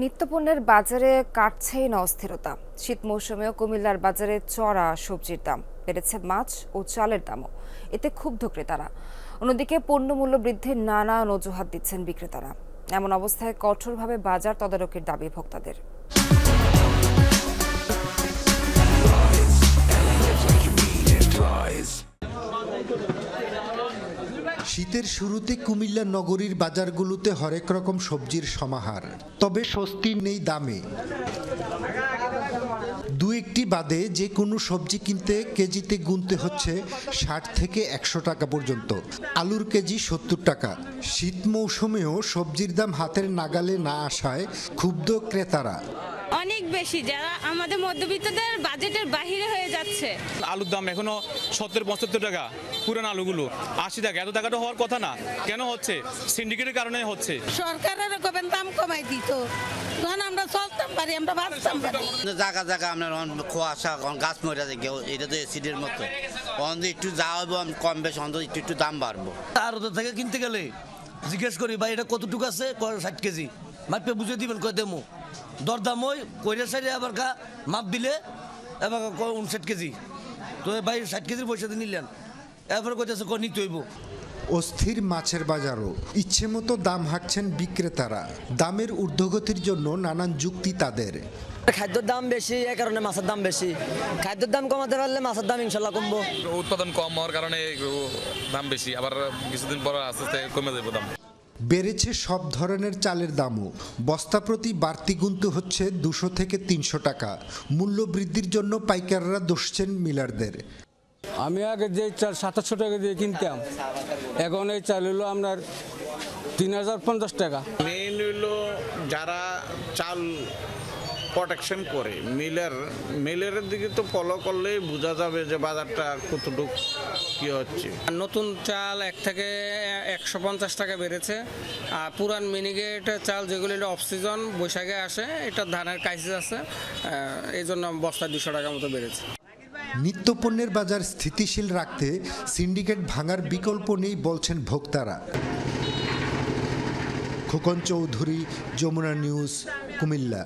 নিত্যপণ্যের বাজারে কাটছেই না অস্থিরতা। শীত মৌসুমেও কুমিল্লার বাজারে চড়া সবজির দাম বেড়েছে, মাছ ও চালের দামও। এতে ক্ষুব্ধ ক্রেতারা। অন্যদিকে পণ্যমূল্য বৃদ্ধির নানান অজুহাত দিচ্ছেন বিক্রেতারা। এমন অবস্থায় কঠোরভাবে বাজার তদারকির দাবি ভোক্তাদের। শীতের শুরুতে কুমিল্লা নগরীর বাজারগুলোতে হরেক রকম সবজির সমাহার, তবে স্বস্তি নেই দামে। দু একটি বাদে যে কোনো সবজি কিনতে কেজিতে গুনতে হচ্ছে ৬০ থেকে ১০০ টাকা পর্যন্ত। আলুর কেজি ৭০ টাকা। শীত মৌসুমেও সবজির দাম হাতের নাগালে না আসায় ক্ষুব্ধ ক্রেতারা। অনেক বেশি, যারা আমাদের মধ্যবিত্তদের বাজেটের বাহিরে হয়ে যাচ্ছে। আলুর দাম এখনো ৭০-৭৫ টাকা, পুরান আলুগুলো ৮০ টাকা। এত টাকাটা হওয়ার কথা না, কেন হচ্ছে? সিন্ডিকেটের কারণে হচ্ছে। সরকারের দাম কমাই দিত, তখন আমরা চলতাম পারি, আমরা বাঁচতাম পারি। জায়গা জায়গা আপনার কুয়াশা গাছ মরে যায়, এটা তো অ্যাসিডের মতো। একটু যা হইব কম বেশ অন্তত একটু দাম বাড়বো। আর ওদের থেকে কিনতে গেলে জিজ্ঞেস করি ভাই এটা কতটুকু আছে, ৬০ কেজি মাপে বুঝে দিবেন, কয় দেমো দরদাম ওই কইরা সাইডে আবার মাপ দিলে এবার ৫৯ কেজি, তো ভাই ৬০ কেজির পয়সা দিয়ে নিলেন, এরপরে কইতেছে নিতে হইব। অস্থির মাছের বাজারও ইচ্ছে মতো দাম হাঁকছেন বিক্রেতারা। দামের ঊর্ধ্বগতির জন্য নানান যুক্তি তাদের। খাদ্যের দাম বেশি, এ কারণে মাছের দাম বেশি। খাদ্যের দাম কমাতে পারলে মাছের দাম ইনশাল্লাহ কমবো। উৎপাদন কম হওয়ার কারণে দাম বেশি, আবার কিছুদিন পর আস্তে আস্তে কমে যাবে দাম। বেড়েছে সব ধরনের চালের দামও। বস্তা প্রতি বাড়তি গুনতে হচ্ছে ২০০ থেকে ৩০০ টাকা। মূল্য বৃদ্ধির জন্য পাইকাররা দোষছেন মিলারদের। আমি আগে যে চাল ৭০০ টাকা দিয়ে কিনতাম, এখন এই চাল হলো আপনার ৩,০৫০ টাকা। মেইন হলো যারা চাল প্রোটেকশন করে মিলের দিকে তো ফলো করলেই বোঝা যাবে যে বাজারটা কতটুকু কি হচ্ছে। নতুন চাল ১ থেকে ১৫০ টাকা বেড়েছে, আর পুরান মিনিগেট চাল যেগুলো অফ সিজন বৈশাখে আসে, এটা ধানের ক্রাইসিস আছে, এই জন্য বস্তা ২০০ টাকার মতো বেড়েছে। নিত্যপণ্যের বাজার স্থিতিশীল রাখতে সিন্ডিকেট ভাঙার বিকল্প নেই বলছেন ভোক্তারা। খোকন চৌধুরী, যমুনা নিউজ, কুমিল্লা।